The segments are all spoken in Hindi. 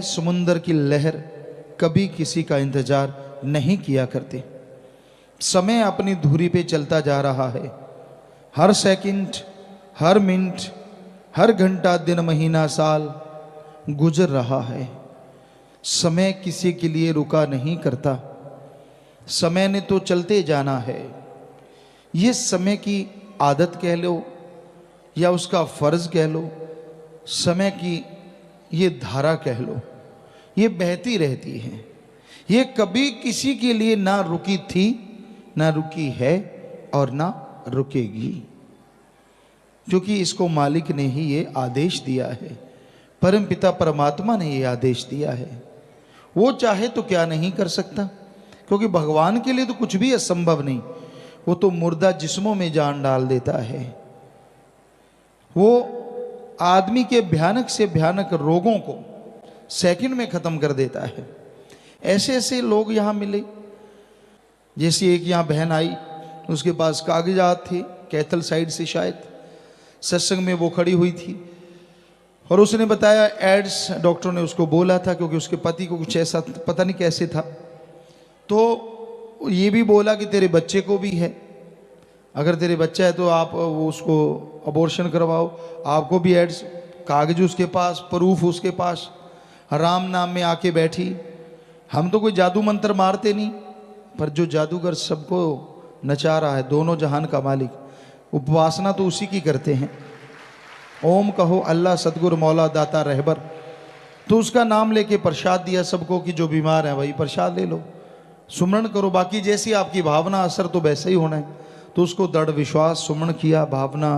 समुंदर की लहर कभी किसी का इंतजार नहीं किया करती। समय अपनी धुरी पे चलता जा रहा है। हर सेकंड, हर मिनट, हर घंटा, दिन, महीना, साल गुजर रहा है। समय किसी के लिए रुका नहीं करता। समय ने तो चलते जाना है। ये समय की आदत कह लो या उसका फर्ज कह लो, समय की ये धारा कह लो, ये बहती रहती है। ये कभी किसी के लिए ना रुकी थी, ना रुकी है और ना रुकेगी, क्योंकि इसको मालिक ने ही ये आदेश दिया है। परम पिता परमात्मा ने ये आदेश दिया है। वो चाहे तो क्या नहीं कर सकता, क्योंकि भगवान के लिए तो कुछ भी असंभव नहीं। वो तो मुर्दा जिस्मों में जान डाल देता है। वो आदमी के भयानक से भयानक रोगों को सेकंड में खत्म कर देता है। ऐसे ऐसे लोग यहाँ मिले। जैसे एक यहाँ बहन आई, उसके पास कागजात थे, कैथल साइड से शायद, सत्संग में वो खड़ी हुई थी और उसने बताया एड्स डॉक्टर ने उसको बोला था, क्योंकि उसके पति को कुछ ऐसा पता नहीं कैसे था। तो ये भी बोला कि तेरे बच्चे को भी है, अगर तेरे बच्चा है तो आप वो उसको अबॉर्शन करवाओ। आपको भी एड्स, कागज उसके पास, प्रूफ उसके पास, राम नाम में आके बैठी। हम तो कोई जादू मंत्र मारते नहीं, पर जो जादूगर सबको नचा रहा है, दोनों जहान का मालिक, उपासना तो उसी की करते हैं। ओम कहो अल्लाह सतगुरु मौला दाता रहबर, तो उसका नाम लेके प्रसाद दिया सबको कि जो बीमार है वही प्रसाद ले लो, सुमरण करो। बाकी जैसी आपकी भावना, असर तो वैसे ही होना है। तो उसको दृढ़ विश्वास, सुमरण किया, भावना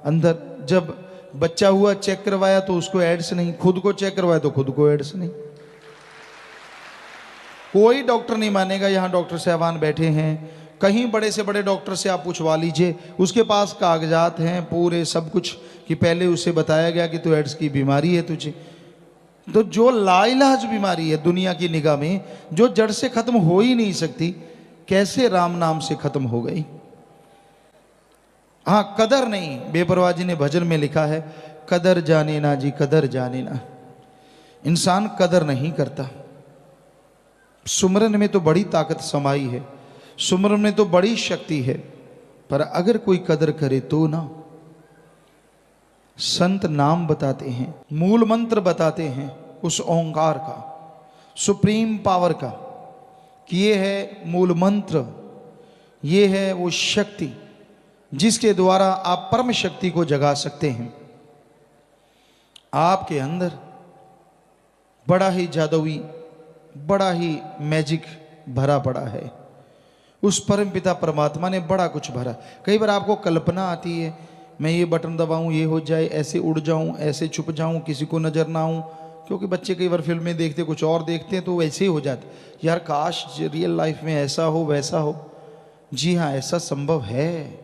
अंदर। जब बच्चा हुआ, चेक करवाया तो उसको एड्स नहीं, खुद को चेक करवाया तो खुद को एड्स नहीं। कोई डॉक्टर नहीं मानेगा। यहाँ डॉक्टर साहबान बैठे हैं, कहीं बड़े से बड़े डॉक्टर से आप पूछवा लीजिए, उसके पास कागजात हैं पूरे सब कुछ, कि पहले उसे बताया गया कि तो एड्स की बीमारी है तुझे। तो जो लाइलाज बीमारी है दुनिया की निगाह में, जो जड़ से खत्म हो ही नहीं सकती, कैसे राम नाम से खत्म हो गई। हाँ, कदर नहीं। बेपरवाह जी ने भजन में लिखा है, कदर जाने ना जी, कदर जाने ना। इंसान कदर नहीं करता। सुमरन में तो बड़ी ताकत समाई है, सुमरन में तो बड़ी शक्ति है, पर अगर कोई कदर करे तो ना। संत नाम बताते हैं, मूल मंत्र बताते हैं उस ओंकार का, सुप्रीम पावर का, कि ये है मूल मंत्र, ये है वो शक्ति जिसके द्वारा आप परम शक्ति को जगा सकते हैं। आपके अंदर बड़ा ही जादुई, बड़ा ही मैजिक भरा पड़ा है। उस परम पिता परमात्मा ने बड़ा कुछ भरा। कई बार आपको कल्पना आती है, मैं ये बटन दबाऊं ये हो जाए, ऐसे उड़ जाऊं, ऐसे छुप जाऊं, किसी को नजर ना आऊं। क्योंकि बच्चे कई बार फिल्में देखते कुछ और देखते हैं तो वैसे ही हो जाते। यार काश रियल लाइफ में ऐसा हो वैसा हो। जी हाँ, ऐसा संभव है।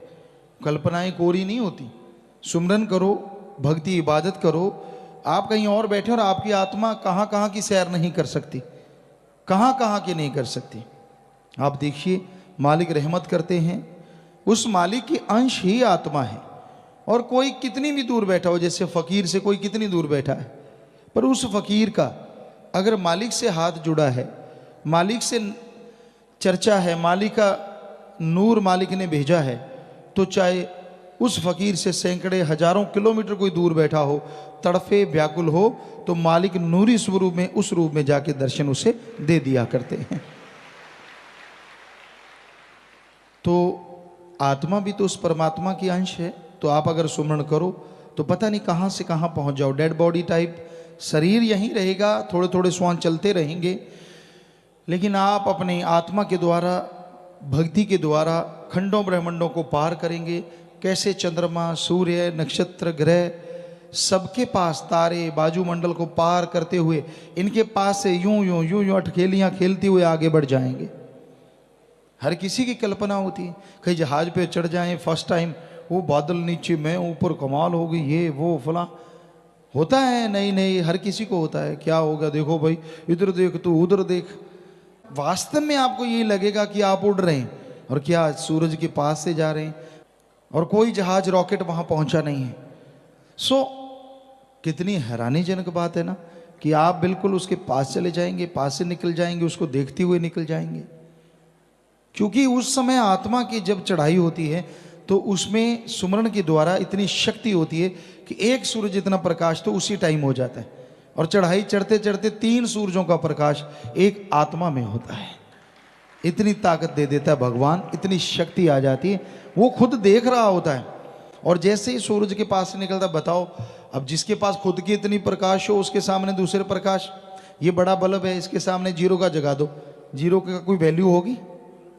कल्पनाएं कोरी नहीं होती। सुमरन करो, भक्ति इबादत करो। आप कहीं और बैठे और आपकी आत्मा कहाँ कहाँ की सैर नहीं कर सकती, कहाँ कहाँ की नहीं कर सकती। आप देखिए, मालिक रहमत करते हैं, उस मालिक की अंश ही आत्मा है। और कोई कितनी भी दूर बैठा हो, जैसे फकीर से कोई कितनी दूर बैठा है, पर उस फकीर का अगर मालिक से हाथ जुड़ा है, मालिक से चर्चा है, मालिक का नूर मालिक ने भेजा है, तो चाहे उस फकीर से सैकड़े हजारों किलोमीटर कोई दूर बैठा हो, तड़फे व्याकुल हो, तो मालिक नूरी स्वरूप में, उस रूप में जाके दर्शन उसे दे दिया करते हैं। तो आत्मा भी तो उस परमात्मा की अंश है। तो आप अगर सुमरण करो तो पता नहीं कहाँ से कहाँ पहुँच जाओ। डेड बॉडी टाइप शरीर यहीं रहेगा, थोड़े थोड़े श्वान चलते रहेंगे, लेकिन आप अपनी आत्मा के द्वारा, भक्ति के द्वारा खंडों ब्रह्मांडों को पार करेंगे। कैसे चंद्रमा, सूर्य, नक्षत्र, ग्रह, सबके पास तारे, बाजुमंडल को पार करते हुए इनके पास से यूं यूं यूं यूं अटखेलियाँ खेलते हुए आगे बढ़ जाएंगे। हर किसी की कल्पना होती है, कहीं जहाज पे चढ़ जाएं फर्स्ट टाइम, वो बादल नीचे, मैं ऊपर, कमाल होगी, ये वो फला होता है। नहीं नहीं, हर किसी को होता है। क्या होगा, देखो भाई, इधर देख तो उधर देख। वास्तव में आपको ये लगेगा कि आप उड़ रहे हैं, और क्या सूरज के पास से जा रहे हैं, और कोई जहाज रॉकेट वहां पहुंचा नहीं है। सो कितनी हैरानीजनक बात है ना, कि आप बिल्कुल उसके पास चले जाएंगे, पास से निकल जाएंगे, उसको देखते हुए निकल जाएंगे। क्योंकि उस समय आत्मा की जब चढ़ाई होती है तो उसमें सुमरण के द्वारा इतनी शक्ति होती है कि एक सूरज इतना प्रकाश तो उसी टाइम हो जाता है, और चढ़ाई चढ़ते चढ़ते 3 सूरजों का प्रकाश एक आत्मा में होता है। इतनी ताकत दे देता है भगवान, इतनी शक्ति आ जाती है, वो खुद देख रहा होता है। और जैसे ही सूरज के पास से निकलता, बताओ अब जिसके पास खुद की इतनी प्रकाश हो उसके सामने दूसरे प्रकाश, ये बड़ा बल्ब है, इसके सामने जीरो का जगा दो, जीरो का कोई वैल्यू होगी?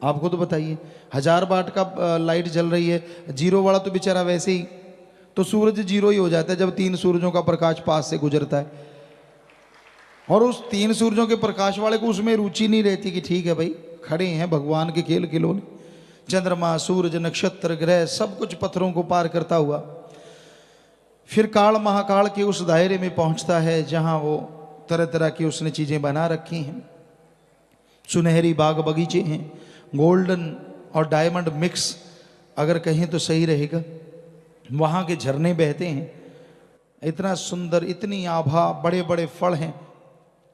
आप खुद बताइए। 1000 वाट का लाइट जल रही है, जीरो वाला तो बेचारा वैसे ही, तो सूरज जीरो ही हो जाता है जब 3 सूरजों का प्रकाश पास से गुजरता है। और उस 3 सूरजों के प्रकाश वाले को उसमें रुचि नहीं रहती कि ठीक है भाई, खड़े हैं भगवान के खेल खिलौने, चंद्रमा, सूरज, नक्षत्र, ग्रह, सब कुछ पत्थरों को पार करता हुआ फिर काल महाकाल के उस दायरे में पहुंचता है जहां वो तरह तरह की उसने चीजें बना रखी हैं। सुनहरी बाग बगीचे हैं, गोल्डन और डायमंड मिक्स अगर कहें तो सही रहेगा। वहाँ के झरने बहते हैं, इतना सुंदर, इतनी आभा, बड़े बड़े फल हैं।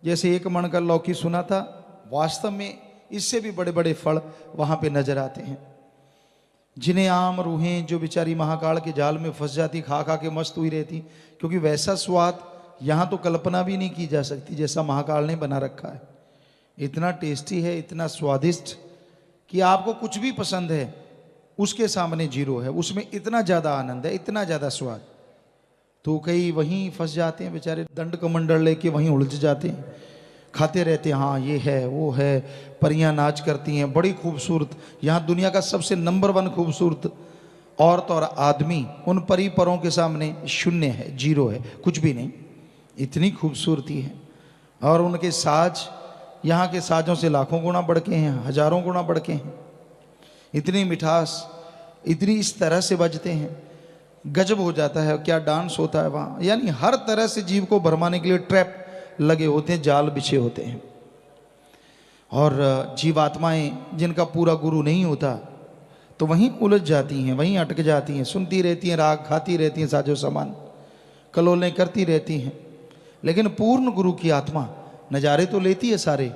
जैसे 1 मन का लौकी सुना था, वास्तव में इससे भी बड़े बड़े फल वहाँ पे नजर आते हैं। जिन्हें आम रूहें जो बेचारी महाकाल के जाल में फंस जाती, खा खा के मस्त हुई रहती, क्योंकि वैसा स्वाद यहाँ तो कल्पना भी नहीं की जा सकती जैसा महाकाल ने बना रखा है। इतना टेस्टी है, इतना स्वादिष्ट कि आपको कुछ भी पसंद है उसके सामने जीरो है, उसमें इतना ज़्यादा आनंद है, इतना ज़्यादा स्वाद। तो कई वहीं फंस जाते हैं बेचारे, दंड कमंडल लेके वहीं उलझ जाते हैं, खाते रहते हैं, हाँ ये है वो है। परियां नाच करती हैं, बड़ी खूबसूरत, यहाँ दुनिया का सबसे नंबर 1 खूबसूरत औरत और आदमी उन परी परों के सामने शून्य है, जीरो है, कुछ भी नहीं, इतनी खूबसूरती है। और उनके साज यहाँ के साजों से लाखों गुना बढ़ के हैं, हजारों गुना बढ़ के हैं। इतनी मिठास, इतनी इस तरह से बजते हैं, गजब हो जाता है। क्या डांस होता है वहाँ, यानी हर तरह से जीव को भरमाने के लिए ट्रैप लगे होते हैं, जाल बिछे होते हैं। और जीवात्माएं जिनका पूरा गुरु नहीं होता तो वहीं उलझ जाती हैं, वहीं अटक जाती हैं, सुनती रहती हैं राग, खाती रहती हैं साजो सामान, कलोलें करती रहती हैं। लेकिन पूर्ण गुरु की आत्मा नज़ारे तो लेती है सारे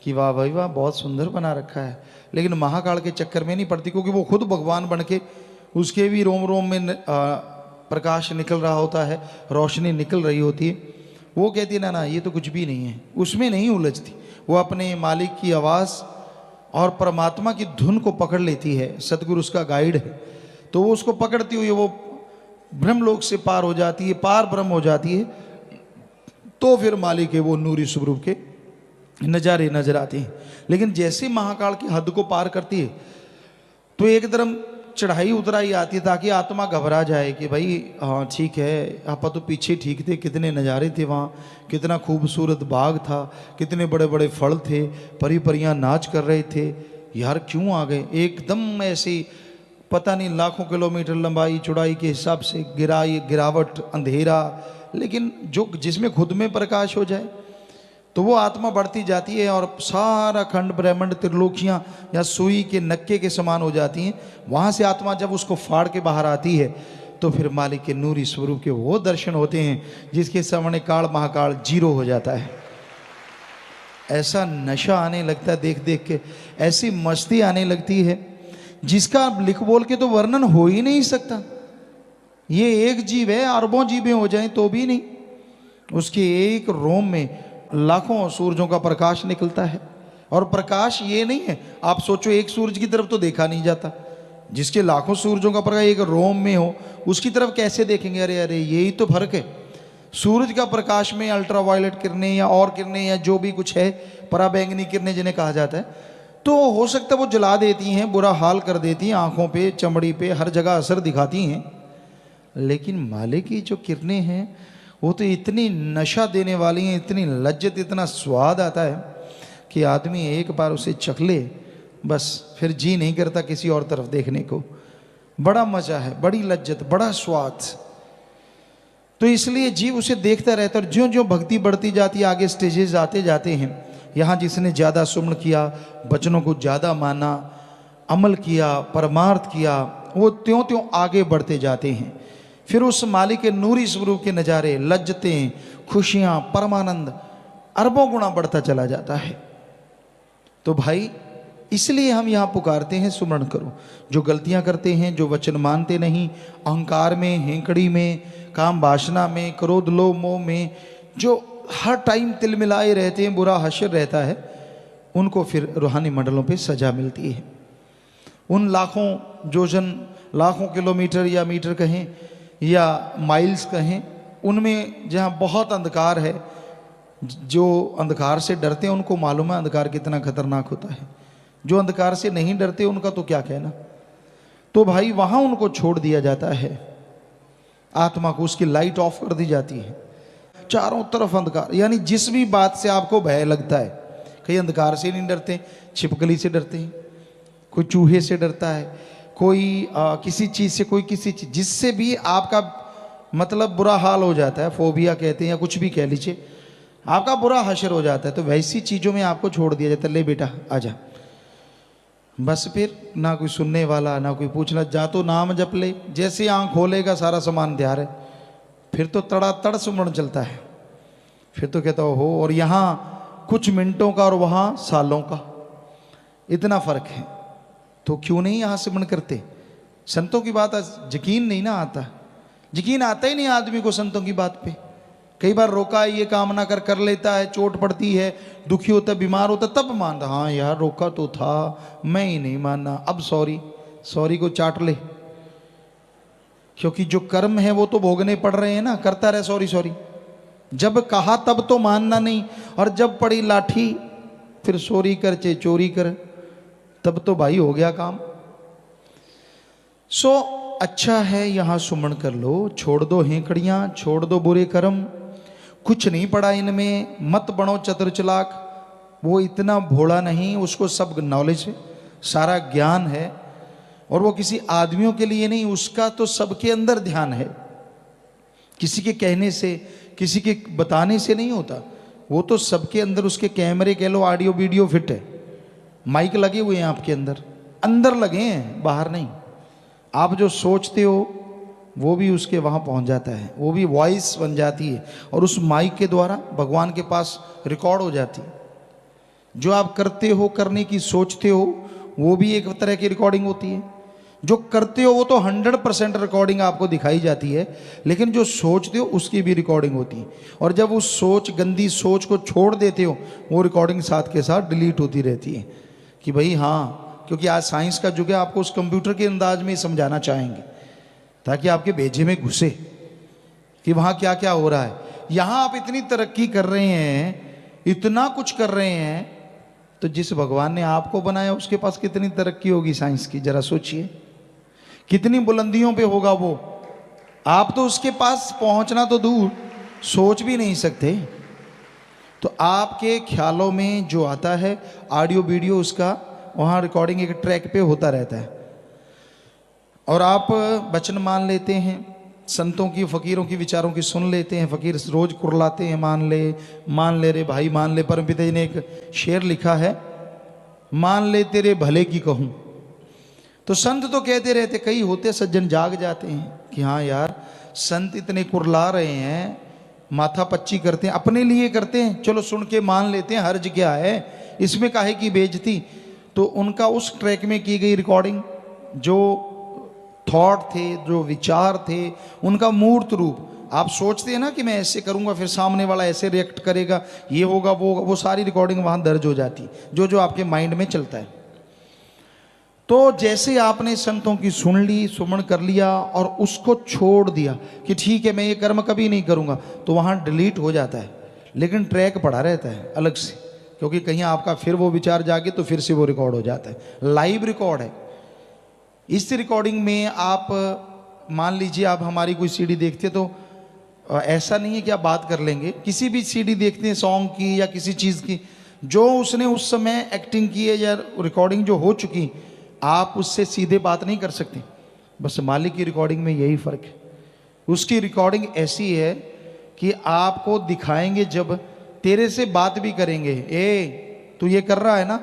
कि वाह भाई वाह, बहुत सुंदर बना रखा है, लेकिन महाकाल के चक्कर में नहीं पड़ती, क्योंकि वो खुद भगवान बन के उसके भी रोम रोम में प्रकाश निकल रहा होता है, रोशनी निकल रही होती है। वो कहती है ना ना ये तो कुछ भी नहीं है, उसमें नहीं उलझती। वो अपने मालिक की आवाज़ और परमात्मा की धुन को पकड़ लेती है, सतगुरु उसका गाइड है, तो वो उसको पकड़ती हुई वो ब्रह्मलोक से पार हो जाती है, पार ब्रह्म हो जाती है। तो फिर मालिक है वो नूरी स्वरूप के नज़ारे नजर आते हैं। लेकिन जैसे महाकाल की हद को पार करती है तो एकदम चढ़ाई उतराई आती है, ताकि आत्मा घबरा जाए कि भाई हाँ ठीक है, आप तो पीछे ठीक थे, कितने नज़ारे थे वहाँ, कितना खूबसूरत बाग था, कितने बड़े बड़े फल थे, परी परियां नाच कर रहे थे, यार क्यों आ गए? एकदम ऐसी पता नहीं लाखों किलोमीटर लंबाई चौड़ाई के हिसाब से गिरावट, अंधेरा, लेकिन जो जिसमें खुद में प्रकाश हो जाए तो वो आत्मा बढ़ती जाती है और सारा खंड ब्रह्मांड त्रिलोकियाँ या सुई के नक्के के समान हो जाती हैं। वहाँ से आत्मा जब उसको फाड़ के बाहर आती है तो फिर मालिक के नूरी स्वरूप के वो दर्शन होते हैं जिसके सामने काल महाकाल जीरो हो जाता है। ऐसा नशा आने लगता है देख देख के, ऐसी मस्ती आने लगती है जिसका लिख बोल के तो वर्णन हो ही नहीं सकता। ये एक जीव है, अरबों जीवें हो जाएं तो भी नहीं, उसके एक रोम में लाखों सूरजों का प्रकाश निकलता है। और प्रकाश ये नहीं है, आप सोचो एक सूरज की तरफ तो देखा नहीं जाता, जिसके लाखों सूरजों का प्रकाश एक रोम में हो उसकी तरफ कैसे देखेंगे? अरे अरे यही तो फर्क है। सूरज का प्रकाश में अल्ट्रावायलेट किरणें या और किरणें या जो भी कुछ है, पराबैंगनी किरणें जिन्हें कहा जाता है, तो हो सकता है वो जला देती हैं, बुरा हाल कर देती हैं, आंखों पे, चमड़ी पे, हर जगह असर दिखाती हैं। लेकिन माले की जो किरणें हैं वो तो इतनी नशा देने वाली हैं, इतनी लज्जत, इतना स्वाद आता है कि आदमी एक बार उसे चख ले बस फिर जी नहीं करता किसी और तरफ देखने को। बड़ा मजा है, बड़ी लज्जत, बड़ा स्वाद। तो इसलिए जीव उसे देखता रहता है। और ज्यों ज्यों भक्ति बढ़ती जाती है, आगे स्टेजेस आते जाते हैं, यहाँ जिसने ज़्यादा सुमन किया, वचनों को ज़्यादा माना, अमल किया, परमार्थ किया, वो त्यों त्यों आगे बढ़ते जाते हैं। फिर उस मालिक के नूरी स्वरूप के नज़ारे, लज्जतें, खुशियाँ, परमानंद अरबों गुना बढ़ता चला जाता है। तो भाई इसलिए हम यहाँ पुकारते हैं सुमरण करो। जो गलतियाँ करते हैं, जो वचन मानते नहीं, अहंकार में, हेंकड़ी में, काम वासना में, क्रोध लोभ मोह में, जो हर टाइम तिलमिलाए रहते हैं, बुरा हश्र रहता है, उनको फिर रूहानी मंडलों पे सजा मिलती है। उन लाखों जोजन, लाखों किलोमीटर या मीटर कहें या माइल्स कहें, उनमें जहाँ बहुत अंधकार है, जो अंधकार से डरते हैं उनको मालूम है अंधकार कितना खतरनाक होता है। जो अंधकार से नहीं डरते उनका तो क्या कहना। तो भाई वहाँ उनको छोड़ दिया जाता है, आत्मा को उसकी लाइट ऑफ कर दी जाती है। चारों तरफ अंधकार, यानी जिस भी बात से आपको भय लगता है, कई अंधकार से नहीं डरते, छिपकली से डरते हैं, कोई चूहे से डरता है, कोई किसी चीज़ से, कोई किसी चीज़, जिससे भी आपका मतलब बुरा हाल हो जाता है, फोबिया कहते हैं या कुछ भी कह लीजिए, आपका बुरा हश्र हो जाता है, तो वैसी चीज़ों में आपको छोड़ दिया जाता है। ले बेटा आजा, बस फिर ना कोई सुनने वाला, ना कोई पूछना, जा तो नाम जप ले, जैसे आँख खोलेगा सारा सामान तैयार है, फिर तो तड़ातड़ सुमरण चलता है। फिर तो कहता हो, और यहाँ कुछ मिनटों का और वहाँ सालों का इतना फर्क है। तो क्यों नहीं यहाँ सिमरण करते? संतों की बात यकीन नहीं ना आता, यकीन आता ही नहीं आदमी को संतों की बात पे। कई बार रोका ये काम ना कर लेता है, चोट पड़ती है, दुखी होता है, बीमार होता, तब मानता, हाँ यार रोका तो था, मैं ही नहीं मानना, अब सॉरी को चाट ले, क्योंकि जो कर्म है वो तो भोगने पड़ रहे हैं ना, करता रहे सॉरी। जब कहा तब तो मानना नहीं, और जब पड़ी लाठी फिर सॉरी कर चे चोरी कर, तब तो भाई हो गया काम। सो अच्छा है यहाँ सुमरण कर लो, छोड़ दो हेंकड़ियाँ, छोड़ दो बुरे कर्म, कुछ नहीं पड़ा इनमें, मत बनो चतुर चालाक। वो इतना भोला नहीं, उसको सब नॉलेज है, सारा ज्ञान है, और वो किसी आदमियों के लिए नहीं, उसका तो सबके अंदर ध्यान है, किसी के कहने से, किसी के बताने से नहीं होता। वो तो सबके अंदर, उसके कैमरे कह लो, ऑडियो वीडियो फिट है, माइक लगे हुए हैं आपके अंदर लगे हैं, बाहर नहीं। आप जो सोचते हो वो भी उसके वहाँ पहुँच जाता है, वो भी वॉइस बन जाती है, और उस माइक के द्वारा भगवान के पास रिकॉर्ड हो जाती है। जो आप करते हो, करने की सोचते हो, वो भी एक तरह की रिकॉर्डिंग होती है। जो करते हो वो तो 100% रिकॉर्डिंग आपको दिखाई जाती है, लेकिन जो सोचते हो उसकी भी रिकॉर्डिंग होती है। और जब उस सोच, गंदी सोच को छोड़ देते हो, वो रिकॉर्डिंग साथ के साथ डिलीट होती रहती है कि भाई हाँ, क्योंकि आज साइंस का युग है, आपको उस कंप्यूटर के अंदाज में समझाना चाहेंगे ताकि आपके भेजे में घुसे कि वहाँ क्या क्या हो रहा है। यहाँ आप इतनी तरक्की कर रहे हैं, इतना कुछ कर रहे हैं, तो जिस भगवान ने आपको बनाया उसके पास कितनी तरक्की होगी साइंस की, जरा सोचिए, कितनी बुलंदियों पे होगा वो। आप तो उसके पास पहुंचना तो दूर, सोच भी नहीं सकते। तो आपके ख्यालों में जो आता है ऑडियो वीडियो, उसका वहाँ रिकॉर्डिंग एक ट्रैक पे होता रहता है, और आप वचन मान लेते हैं, संतों की, फकीरों की विचारों की सुन लेते हैं। फकीर रोज कुरलाते हैं, मान ले रे भाई मान ले। परमपिता जी ने एक शेर लिखा है, मान ले तेरे भले की कहूँ। तो संत तो कहते रहते, कई होते सज्जन जाग जाते हैं कि हाँ यार संत इतने कुरला रहे हैं, माथा पच्ची करते हैं, अपने लिए करते हैं, चलो सुन के मान लेते हैं, हर्ज क्या है इसमें, काहे की बेइज्जती। तो उनका उस ट्रैक में की गई रिकॉर्डिंग, जो थॉट थे, जो विचार थे, उनका मूर्त रूप, आप सोचते हैं ना कि मैं ऐसे करूंगा फिर सामने वाला ऐसे रिएक्ट करेगा, ये होगा वो सारी रिकॉर्डिंग वहां दर्ज हो जाती है, जो आपके माइंड में चलता है। तो जैसे आपने संतों की सुन ली, सुमरण कर लिया और उसको छोड़ दिया कि ठीक है मैं ये कर्म कभी नहीं करूंगा, तो वहां डिलीट हो जाता है, लेकिन ट्रैक पड़ा रहता है अलग से, क्योंकि कहीं आपका फिर वो विचार जागे तो फिर से वो रिकॉर्ड हो जाता है, लाइव रिकॉर्ड है। इस रिकॉर्डिंग में आप मान लीजिए आप हमारी कोई सीडी देखते, तो ऐसा नहीं है कि आप बात कर लेंगे, किसी भी सीडी देखते हैं सॉन्ग की या किसी चीज़ की, जो उसने उस समय एक्टिंग की है या रिकॉर्डिंग जो हो चुकी, आप उससे सीधे बात नहीं कर सकते। बस मालिक की रिकॉर्डिंग में यही फ़र्क है, उसकी रिकॉर्डिंग ऐसी है कि आपको दिखाएंगे, जब तेरे से बात भी करेंगे, ए तू ये कर रहा है ना,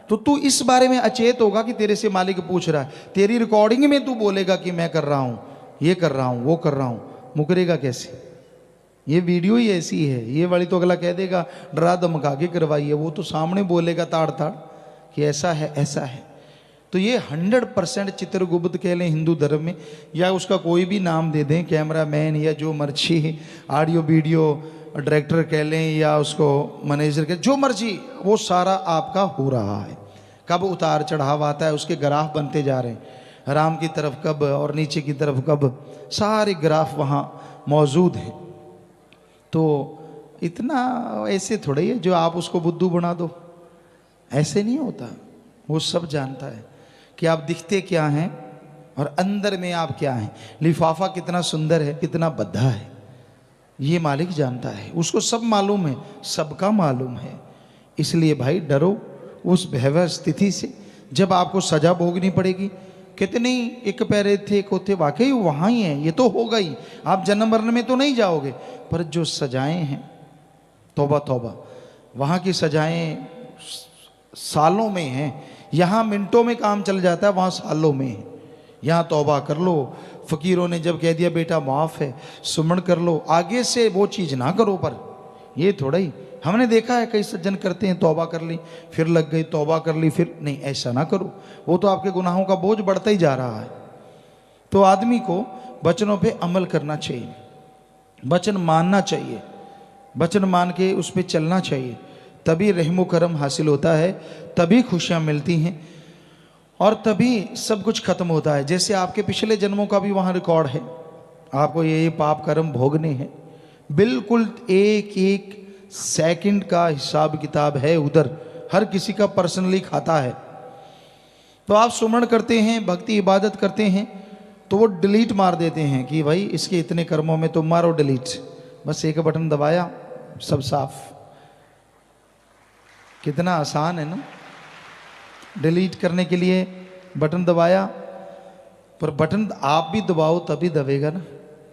तो तू इस बारे में अचेत होगा कि तेरे से मालिक पूछ रहा है, तेरी रिकॉर्डिंग में तू बोलेगा कि मैं कर रहा हूं, ये कर रहा हूँ, वो कर रहा हूँ, मुकरेगा कैसे? ये वीडियो ही ऐसी है। ये वाली तो अगला कह देगा डरा धमका के करवाइए, वो तो सामने बोलेगा ताड़ ताड़ कि ऐसा है ऐसा है। तो ये 100% चित्रगुप्त कह लें हिंदू धर्म में, या उसका कोई भी नाम दे दें, कैमरामैन या जो मर्जी, ऑडियो वीडियो डायरेक्टर कह लें या उसको मैनेजर कह, जो मर्जी, वो सारा आपका हो रहा है। कब उतार चढ़ाव आता है उसके ग्राफ बनते जा रहे हैं, राम की तरफ कब और नीचे की तरफ कब, सारे ग्राफ वहाँ मौजूद हैं। तो इतना ऐसे थोड़ा ही है जो आप उसको बुद्धू बना दो, ऐसे नहीं होता। वो सब जानता है कि आप दिखते क्या हैं और अंदर में आप क्या हैं। लिफाफा कितना सुंदर है, कितना बद्धा है, ये मालिक जानता है, उसको सब मालूम है, सबका मालूम है। इसलिए भाई डरो उस भयावह स्थिति से जब आपको सजा भोगनी पड़ेगी। कितने एक पैरे थे कोथे, वाकई वहाँ ही हैं, ये तो होगा ही, आप जन्म मरण में तो नहीं जाओगे, पर जो सजाएं हैं, तौबा तौबा, वहाँ की सजाएं सालों में हैं। यहाँ मिनटों में काम चल जाता है, वहाँ सालों में है। यहाँ तौबा कर लो, फ़कीरों ने जब कह दिया बेटा माफ़ है, सुमन कर लो, आगे से वो चीज़ ना करो। पर ये थोड़ा ही, हमने देखा है कई सज्जन करते हैं, तौबा कर ली फिर लग गई, तौबा कर ली फिर नहीं, ऐसा ना करो, वो तो आपके गुनाहों का बोझ बढ़ता ही जा रहा है। तो आदमी को वचनों पे अमल करना चाहिए, वचन मानना चाहिए, वचन मान के उस पर चलना चाहिए, तभी रहमो करम हासिल होता है, तभी खुशियाँ मिलती हैं और तभी सब कुछ खत्म होता है। जैसे आपके पिछले जन्मों का भी वहाँ रिकॉर्ड है, आपको ये पाप कर्म भोगने हैं, बिल्कुल एक एक सेकंड का हिसाब किताब है उधर, हर किसी का पर्सनली खाता है। तो आप सुमरण करते हैं, भक्ति इबादत करते हैं, तो वो डिलीट मार देते हैं कि भाई इसके इतने कर्मों में तो मारो डिलीट, बस एक बटन दबाया सब साफ। कितना आसान है ना, डिलीट करने के लिए बटन दबाया, पर बटन आप भी दबाओ तभी दबेगा ना।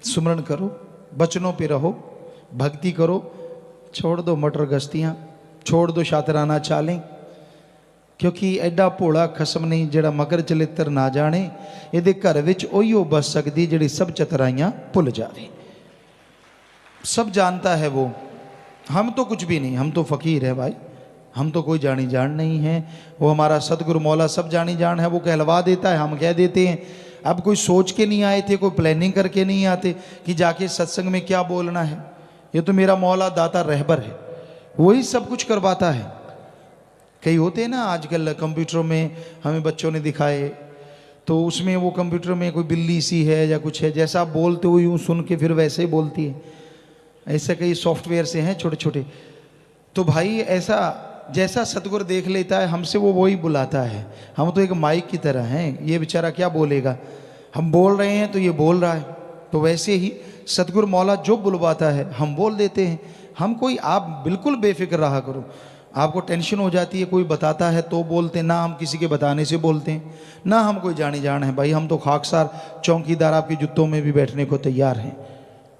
सुमरण करो, बचनों पे रहो, भक्ति करो, छोड़ दो मटर गश्तियाँ, छोड़ दो शातराना चालें, क्योंकि एडा भोला खसम नहीं जेड़ा मगर चलित्र ना जाने, ये घर विच ओहियो बस सकती जिहड़ी सब चतराइयाँ भुल जावे। सब जानता है वो, हम तो कुछ भी नहीं, हम तो फ़कीर है भाई, हम तो कोई जानी जान नहीं है। वो हमारा सतगुरु मौला सब जानी जान है, वो कहलवा देता है, हम कह देते हैं। अब कोई सोच के नहीं आए थे, कोई प्लानिंग करके नहीं आते कि जाके सत्संग में क्या बोलना है। ये तो मेरा मौला दाता रहबर है, वही सब कुछ करवाता है। कई होते हैं ना आजकल कंप्यूटरों में, हमें बच्चों ने दिखाए, तो उसमें वो कंप्यूटर में कोई बिल्ली सी है या कुछ है, जैसा आप बोलते हो यूँ सुन के फिर वैसे ही बोलती है। ऐसे कई सॉफ्टवेयर से हैं छोटे छोटे। तो भाई ऐसा जैसा सतगुरु देख लेता है हमसे, वो वही बुलाता है। हम तो एक माइक की तरह हैं, ये बेचारा क्या बोलेगा, हम बोल रहे हैं तो ये बोल रहा है। तो वैसे ही सतगुरु मौला जो बुलवाता है हम बोल देते हैं। हम कोई, आप बिल्कुल बेफिक्र रहा करो, आपको टेंशन हो जाती है कोई बताता है तो बोलते हैं, ना हम किसी के बताने से बोलते हैं, ना हम कोई जानी जान है भाई। हम तो खाकसार चौकीदार आपके जूतों में भी बैठने को तैयार हैं।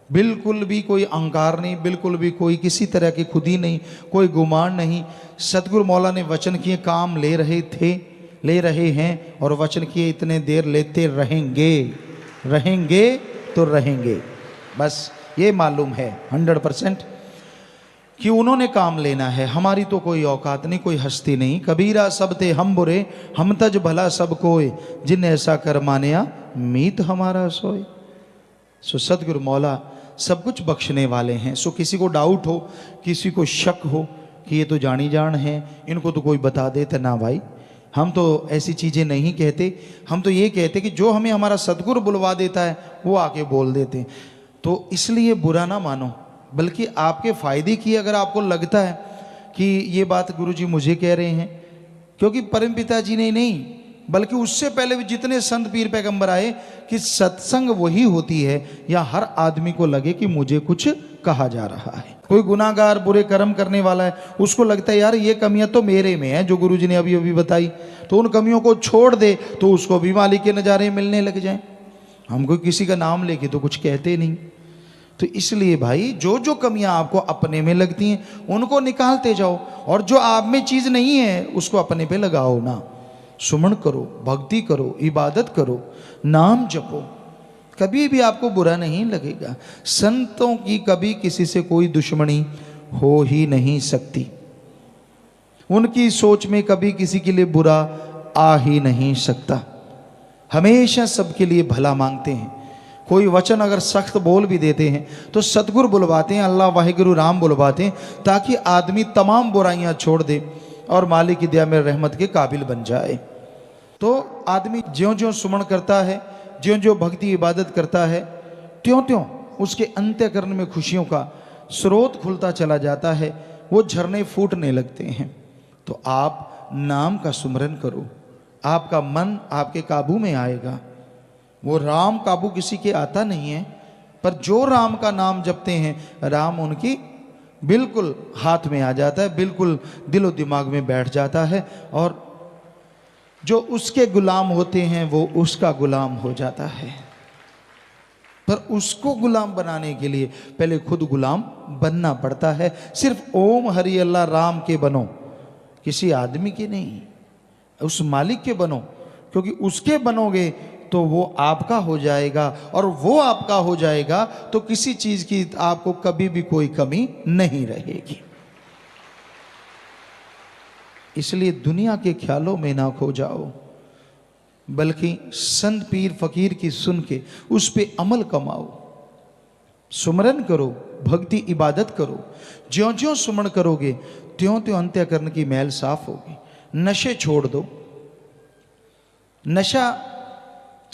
बिल्कुल भी कोई अहंकार नहीं, बिल्कुल भी कोई किसी तरह की खुदी नहीं, कोई गुमान नहीं। सतगुरु मौला ने वचन किए, काम ले रहे थे, ले रहे हैं, और वचन किए इतने देर लेते रहेंगे, रहेंगे तो रहेंगे। बस ये मालूम है 100% कि उन्होंने काम लेना है। हमारी तो कोई औकात नहीं, कोई हस्ती नहीं। कबीरा सब थे हम बुरे, हम तज भला सब कोय, जिन ऐसा कर मानिया मीत हमारा सोए। सो सतगुरु मौला सब कुछ बख्शने वाले हैं। सो किसी को डाउट हो, किसी को शक हो कि ये तो जानी जान है, इनको तो कोई बता देते, ना भाई हम तो ऐसी चीज़ें नहीं कहते। हम तो ये कहते कि जो हमें हमारा सतगुरु बुलवा देता है वो आके बोल देते हैं। तो इसलिए बुरा ना मानो, बल्कि आपके फ़ायदे की अगर आपको लगता है कि ये बात गुरुजी मुझे कह रहे हैं, क्योंकि परम पिता जी ने नहीं बल्कि उससे पहले भी जितने संत पीर पैगंबर आए कि सत्संग वही होती है या हर आदमी को लगे कि मुझे कुछ कहा जा रहा है। कोई गुनाहगार बुरे कर्म करने वाला है, उसको लगता है यार ये कमियां तो मेरे में है जो गुरुजी ने अभी अभी बताई, तो उन कमियों को छोड़ दे तो उसको भी मालिक के नज़ारे मिलने लग जाए। हम कोई किसी का नाम लेके तो कुछ कहते नहीं। तो इसलिए भाई जो जो कमियां आपको अपने में लगती हैं उनको निकालते जाओ, और जो आप में चीज़ नहीं है उसको अपने पे लगाओ ना। सुमन करो, भक्ति करो, इबादत करो, नाम जपो, कभी भी आपको बुरा नहीं लगेगा। संतों की कभी किसी से कोई दुश्मनी हो ही नहीं सकती। उनकी सोच में कभी किसी के लिए बुरा आ ही नहीं सकता। हमेशा सबके लिए भला मांगते हैं। कोई वचन अगर सख्त बोल भी देते हैं तो सतगुरु बुलवाते हैं, अल्लाह वाहिगुरु राम बुलवाते हैं, ताकि आदमी तमाम बुराइयां छोड़ दे और मालिक की दया में रहमत के काबिल बन जाए। तो आदमी ज्यों ज्यों सुमन करता है, ज्यों ज्यों भक्ति इबादत करता है, त्यों त्यों उसके अंतःकरण में खुशियों का स्रोत खुलता चला जाता है, वो झरने फूटने लगते हैं। तो आप नाम का सुमरन करो, आपका मन आपके काबू में आएगा। वो राम काबू किसी के आता नहीं है, पर जो राम का नाम जपते हैं, राम उनकी बिल्कुल हाथ में आ जाता है, बिल्कुल दिलो दिमाग में बैठ जाता है, और जो उसके गुलाम होते हैं वो उसका गुलाम हो जाता है। पर उसको गुलाम बनाने के लिए पहले खुद गुलाम बनना पड़ता है। सिर्फ ओम हरि अल्लाह राम के बनो, किसी आदमी के नहीं, उस मालिक के बनो, क्योंकि उसके बनोगे तो वो आपका हो जाएगा, और वो आपका हो जाएगा तो किसी चीज की आपको कभी भी कोई कमी नहीं रहेगी। इसलिए दुनिया के ख्यालों में ना खो जाओ, बल्कि संत पीर फकीर की सुन के उस पे अमल कमाओ। सुमरन करो, भक्ति इबादत करो। ज्यों ज्यों सुमन करोगे त्यों त्यों अंतःकरण की मैल साफ होगी। नशे छोड़ दो। नशा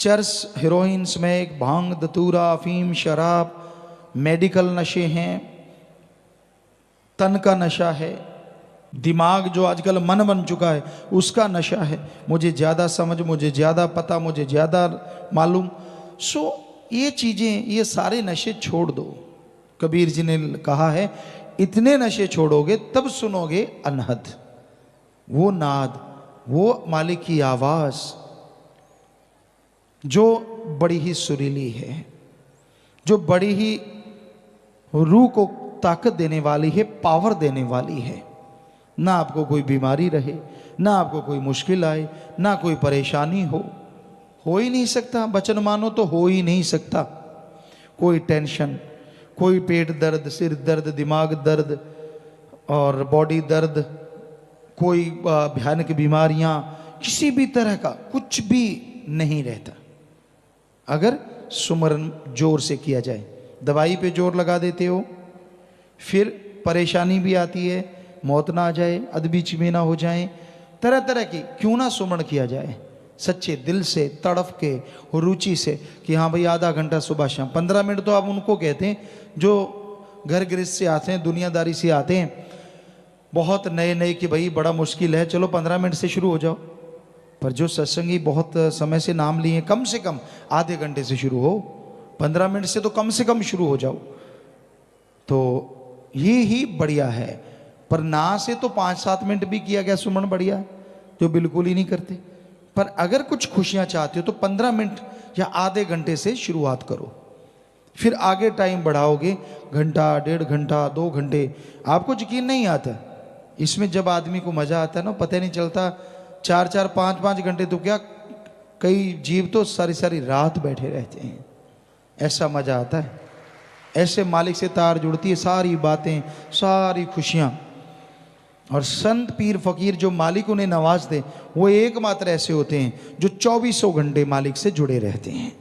चरस, हेरोइन, स्मैक, भांग, दतूरा, अफीम, शराब, मेडिकल नशे हैं, तन का नशा है, दिमाग जो आजकल मन बन चुका है उसका नशा है। मुझे ज़्यादा समझ, मुझे ज़्यादा पता, मुझे ज़्यादा मालूम। सो ये चीज़ें, ये सारे नशे छोड़ दो। कबीर जी ने कहा है, इतने नशे छोड़ोगे तब सुनोगे अनहद, वो नाद, वो मालिक की आवाज़ जो बड़ी ही सुरीली है, जो बड़ी ही रूह को ताकत देने वाली है, पावर देने वाली है। ना आपको कोई बीमारी रहे, ना आपको कोई मुश्किल आए, ना कोई परेशानी हो ही नहीं सकता। वचन मानो तो हो ही नहीं सकता। कोई टेंशन, कोई पेट दर्द, सिर दर्द, दिमाग दर्द और बॉडी दर्द, कोई भयानक बीमारियां, किसी भी तरह का कुछ भी नहीं रहता अगर सुमरन जोर से किया जाए। दवाई पे जोर लगा देते हो, फिर परेशानी भी आती है, मौत ना आ जाए, अदबीच में ना हो जाए, तरह तरह की। क्यों ना सुमन किया जाए सच्चे दिल से, तड़फ के, रुचि से, कि हाँ भाई आधा घंटा सुबह शाम। 15 मिनट तो आप उनको कहते हैं जो घर गृहस्थ से आते हैं, दुनियादारी से आते हैं, बहुत नए नए कि भाई बड़ा मुश्किल है, चलो 15 मिनट से शुरू हो जाओ। पर जो सत्संगी बहुत समय से नाम लिए, कम से कम आधे घंटे से शुरू हो, 15 मिनट से तो कम से कम शुरू हो जाओ, तो ये ही बढ़िया है। पर ना से तो 5-7 मिनट भी किया गया सुमन बढ़िया है, जो बिल्कुल ही नहीं करते। पर अगर कुछ खुशियां चाहते हो तो 15 मिनट या आधे घंटे से शुरुआत करो, फिर आगे टाइम बढ़ाओगे, घंटा, 1.5 घंटा, 2 घंटे, आपको यकीन नहीं आता। इसमें जब आदमी को मजा आता है ना, पता नहीं चलता, 4-4, 5-5 घंटे तो क्या, कई जीव तो सारी सारी रात बैठे रहते हैं। ऐसा मजा आता है, ऐसे मालिक से तार जुड़ती है, सारी बातें, सारी खुशियां। और संत पीर फकीर जो मालिक उन्हें नवाज दे, वो एकमात्र ऐसे होते हैं जो 24 घंटे मालिक से जुड़े रहते हैं।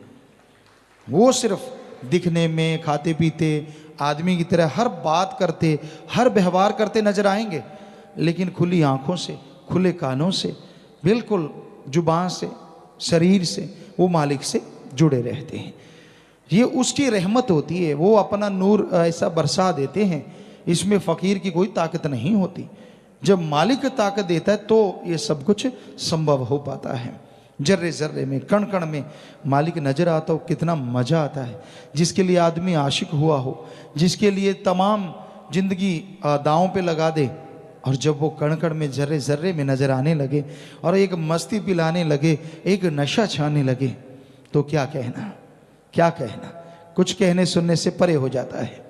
वो सिर्फ दिखने में, खाते पीते, आदमी की तरह हर बात करते, हर व्यवहार करते नजर आएंगे, लेकिन खुली आंखों से, खुले कानों से, बिल्कुल जुबान से, शरीर से वो मालिक से जुड़े रहते हैं। ये उसकी रहमत होती है, वो अपना नूर ऐसा बरसा देते हैं, इसमें फ़कीर की कोई ताकत नहीं होती। जब मालिक ताकत देता है तो ये सब कुछ संभव हो पाता है। जर्रे जर्रे में, कण कण में मालिक नजर आता हो, कितना मजा आता है। जिसके लिए आदमी आशिक हुआ हो, जिसके लिए तमाम जिंदगी दांव पे लगा दे, और जब वो कण कण में, जर्रे जर्रे में नजर आने लगे और एक मस्ती पिलाने लगे, एक नशा छाने लगे, तो क्या कहना, क्या कहना, कुछ कहने सुनने से परे हो जाता है।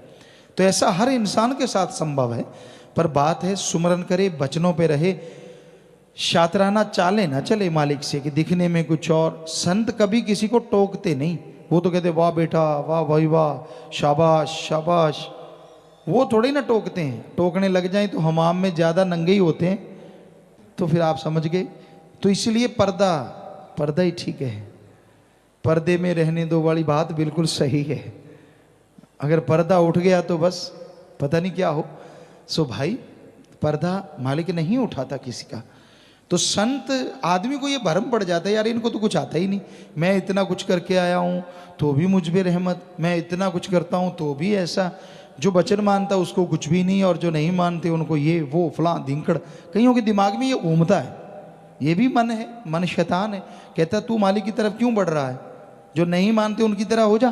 तो ऐसा हर इंसान के साथ संभव है। पर बात है सुमरन करे, बचनों पे रहे, शातराना चाले ना चले मालिक से कि दिखने में कुछ और। संत कभी किसी को टोकते नहीं, वो तो कहते वाह बेटा, वाह भाई वाह, शाबाश शाबाश। वो थोड़ी ना टोकते हैं, टोकने लग जाएं तो हमाम में ज़्यादा नंगे ही होते हैं, तो फिर आप समझ गए। तो इसलिए पर्दा, पर्दा ही ठीक है, पर्दे में रहने दो वाली बात बिल्कुल सही है। अगर पर्दा उठ गया तो बस पता नहीं क्या हो। सो भाई पर्दा मालिक नहीं उठाता किसी का। तो संत आदमी को ये भरम पड़ जाता है, यार इनको तो कुछ आता ही नहीं, मैं इतना कुछ करके आया हूँ तो भी मुझ पे रहमत, मैं इतना कुछ करता हूँ तो भी ऐसा। जो वचन मानता उसको कुछ भी नहीं, और जो नहीं मानते उनको ये वो फलां धिंकड़। कईयों के दिमाग में ये घूमता है, ये भी मन है, मन शैतान है, कहता तू मालिक की तरफ क्यों बढ़ रहा है, जो नहीं मानते उनकी तरह हो जा।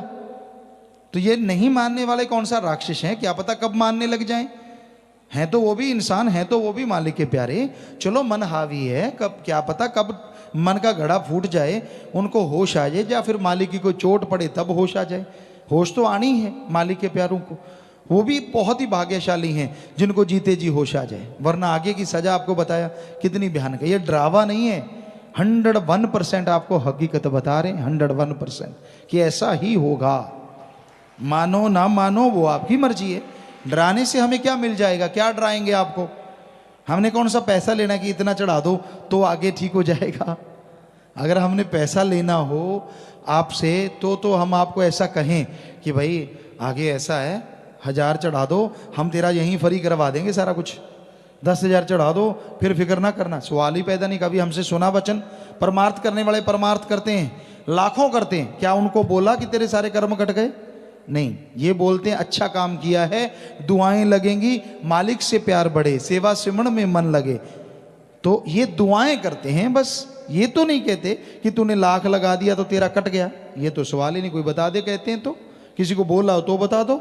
तो ये नहीं मानने वाले कौन सा राक्षस हैं, क्या पता कब मानने लग जाएं। हैं तो वो भी इंसान, हैं तो वो भी मालिक के प्यारे। चलो मन हावी है, कब क्या पता कब मन का घड़ा फूट जाए, उनको होश आ जाए, या फिर मालिक की कोई चोट पड़े तब होश आ जाए। होश तो आनी है मालिक के प्यारों को, वो भी बहुत ही भाग्यशाली हैं जिनको जीते जी होश आ जाए, वरना आगे की सजा आपको बताया कितनी भयानक है। ये ड्रावा नहीं है, 101% आपको हकीकत बता रहे हैं, 101% कि ऐसा ही होगा। मानो ना मानो वो आपकी मर्जी है। डराने से हमें क्या मिल जाएगा, क्या डराएंगे आपको, हमने कौन सा पैसा लेना कि इतना चढ़ा दो तो आगे ठीक हो जाएगा। अगर हमने पैसा लेना हो आपसे तो हम आपको ऐसा कहें कि भाई आगे ऐसा है, 1000 चढ़ा दो, हम तेरा यहीं फ्री करवा देंगे सारा कुछ, 10,000 चढ़ा दो, फिर फिक्र ना करना। सवाल ही पैदा नहीं। कभी हमसे सुना वचन? परमार्थ करने वाले परमार्थ करते हैं, लाखों करते हैं, क्या उनको बोला कि तेरे सारे कर्म कट गए? नहीं, ये बोलते हैं अच्छा काम किया है, दुआएं लगेंगी, मालिक से प्यार बढ़े, सेवा सिमरण में मन लगे। तो ये दुआएं करते हैं बस, ये तो नहीं कहते कि तूने लाख लगा दिया तो तेरा कट गया, ये तो सवाल ही नहीं। कोई बता दे कहते हैं तो, किसी को बोला हो तो बता दो,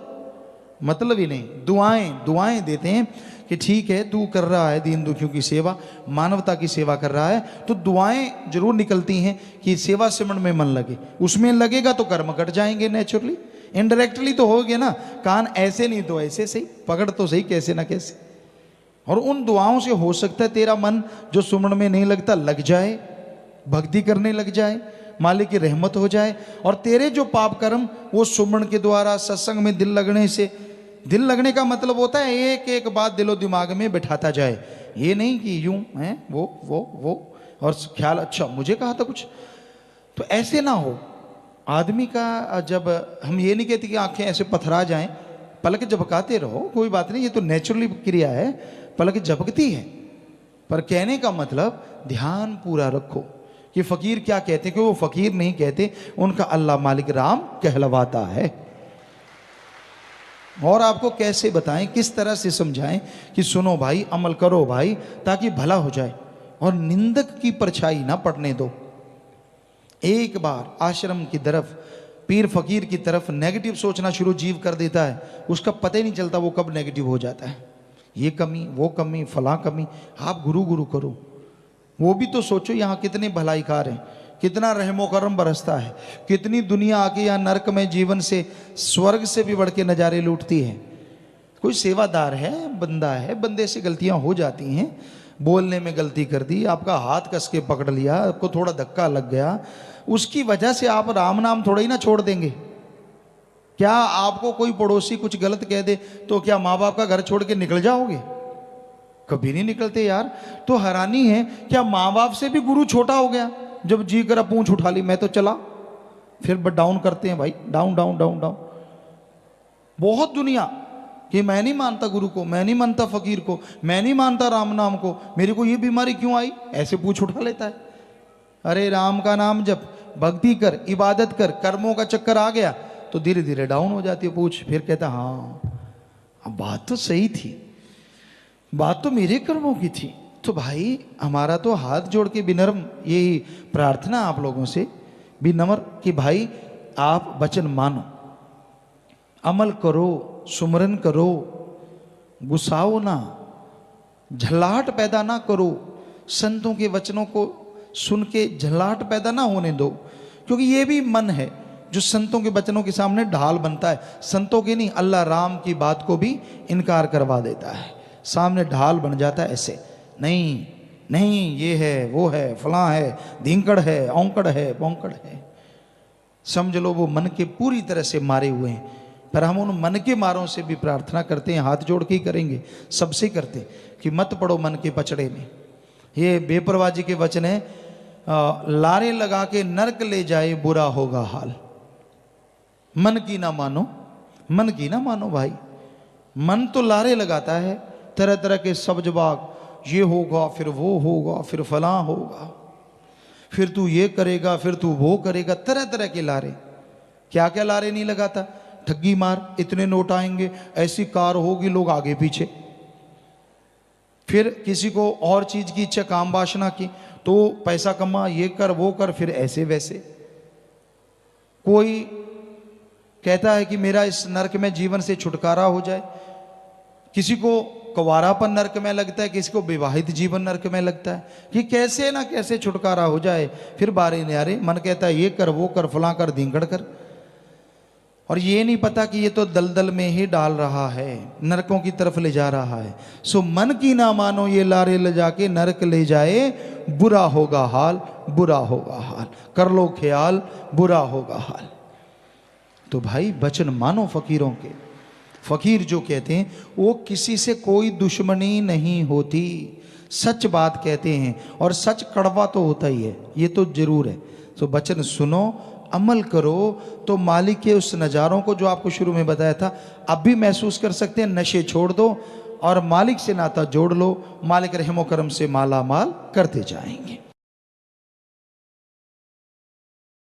मतलब ही नहीं। दुआएं देते हैं कि ठीक है तू कर रहा है दीन दुखियों की सेवा, मानवता की सेवा कर रहा है, तो दुआएं जरूर निकलती हैं कि सेवा सिमरण में मन लगे। उसमें लगेगा तो कर्म कट जाएंगे नेचुरली, इनडायरेक्टली तो हो गया ना। कान ऐसे नहीं तो ऐसे सही, पकड़ तो सही कैसे ना कैसे। और उन दुआओं से हो सकता है तेरा मन जो सुमरण में नहीं लगता लग जाए, भक्ति करने लग जाए, मालिक की रहमत हो जाए, और तेरे जो पाप कर्म वो सुमरण के द्वारा सत्संग में दिल लगने से, दिल लगने का मतलब होता है एक एक बात दिलो दिमाग में बैठाता जाए, ये नहीं कि यूं है वो और ख्याल अच्छा मुझे कहा था कुछ, तो ऐसे ना हो। आदमी का जब हम ये नहीं कहते कि आंखें ऐसे पथरा जाएं, पलक झपकाते रहो, कोई बात नहीं, ये तो नेचुरली क्रिया है, पलक झपकती है, पर कहने का मतलब ध्यान पूरा रखो कि फकीर क्या कहते हैं, कि वो फकीर नहीं कहते, उनका अल्लाह मालिक राम कहलवाता है। और आपको कैसे बताएं, किस तरह से समझाएं कि सुनो भाई, अमल करो भाई, ताकि भला हो जाए, और निंदक की परछाई ना पड़ने दो। एक बार आश्रम की तरफ, पीर फकीर की तरफ नेगेटिव सोचना शुरू जीव कर देता है, उसका पता ही नहीं चलता वो कब नेगेटिव हो जाता है। ये कमी, वो कमी, फलां कमी। आप गुरु गुरु करो, वो भी तो सोचो यहाँ कितने भलाईकार हैं, कितना रहमो करम बरसता है, कितनी दुनिया आके यहाँ नरक में जीवन से स्वर्ग से भी बढ़ के नज़ारे लूटती है। कोई सेवादार है, बंदा है, बंदे से गलतियाँ हो जाती हैं, बोलने में गलती कर दी, आपका हाथ कस के पकड़ लिया, आपको थोड़ा धक्का लग गया, उसकी वजह से आप राम नाम थोड़ा ही ना छोड़ देंगे। क्या आपको कोई पड़ोसी कुछ गलत कह दे तो क्या माँ बाप का घर छोड़ के निकल जाओगे? कभी नहीं निकलते यार। तो हैरानी है, क्या माँ बाप से भी गुरु छोटा हो गया? जब जी करा पूंछ उठा ली मैं तो चला, फिर डाउन करते हैं भाई, डाउन डाउन डाउन डाउन। बहुत दुनिया कि मैं नहीं मानता गुरु को, मैं नहीं मानता फकीर को, मैं नहीं मानता राम नाम को, मेरे को ये बीमारी क्यों आई, ऐसे पूछ उठा लेता है। अरे राम का नाम जप, भक्ति कर, इबादत कर, कर्मों का चक्कर आ गया तो धीरे धीरे डाउन हो जाती है पूछ। फिर कहता हाँ अब बात तो सही थी, बात तो मेरे कर्मों की थी। तो भाई हमारा तो हाथ जोड़ के विनम्र यही प्रार्थना आप लोगों से, विनम्र कि भाई आप वचन मानो, अमल करो, सुमरन करो, गुस्साओ ना, झल्लाहट पैदा ना करो, संतों के वचनों को सुन के झल्लाहट पैदा ना होने दो, क्योंकि ये भी मन है जो संतों के वचनों के सामने ढाल बनता है। संतों के नहीं, अल्लाह राम की बात को भी इनकार करवा देता है, सामने ढाल बन जाता है। ऐसे नहीं नहीं, ये है वो है फलां है, धिंकड़ है, औंकड़ है, बौंकड़ है। समझ लो वो मन के पूरी तरह से मारे हुए हैं। पर हम उन मन के मारों से भी प्रार्थना करते हैं, हाथ जोड़ के ही करेंगे, सबसे करते कि मत पड़ो मन के पचड़े में। ये बेपरवाह जी के वचन है, लारे लगा के नरक ले जाए बुरा होगा हाल। मन की ना मानो, मन की ना मानो भाई। मन तो लारे लगाता है, तरह तरह के सब जवाब, ये होगा फिर वो होगा फिर फलां होगा, फिर तू ये करेगा फिर तू वो करेगा, तरह तरह के लारे। क्या क्या लारे नहीं लगाता, ठगी मार, इतने नोट आएंगे, ऐसी कार होगी, लोग आगे पीछे। फिर किसी को और चीज की इच्छा, काम वासना की, तो पैसा कमा, ये कर वो कर, फिर ऐसे वैसे। कोई कहता है कि मेरा इस नरक में जीवन से छुटकारा हो जाए, किसी को कुंवारापन नरक में लगता है, किसी को विवाहित जीवन नरक में लगता है, कि कैसे ना कैसे छुटकारा हो जाए। फिर बारे न्यारे मन कहता है ये कर वो कर फलां कर धींगड़ कर, और ये नहीं पता कि ये तो दलदल में ही डाल रहा है, नरकों की तरफ ले जा रहा है। सो मन की ना मानो, ये लारे ले जाके नरक ले जाए, बुरा होगा हाल, बुरा होगा हाल। कर लो ख्याल, बुरा होगा हाल। तो भाई वचन मानो फकीरों के। फकीर जो कहते हैं वो किसी से कोई दुश्मनी नहीं होती, सच बात कहते हैं, और सच कड़वा तो होता ही है, ये तो जरूर है। तो वचन सुनो, अमल करो, तो मालिक के उस नज़ारों को जो आपको शुरू में बताया था अब भी महसूस कर सकते हैं। नशे छोड़ दो और मालिक से नाता जोड़ लो, मालिक रहमो करम से माला माल करते जाएंगे।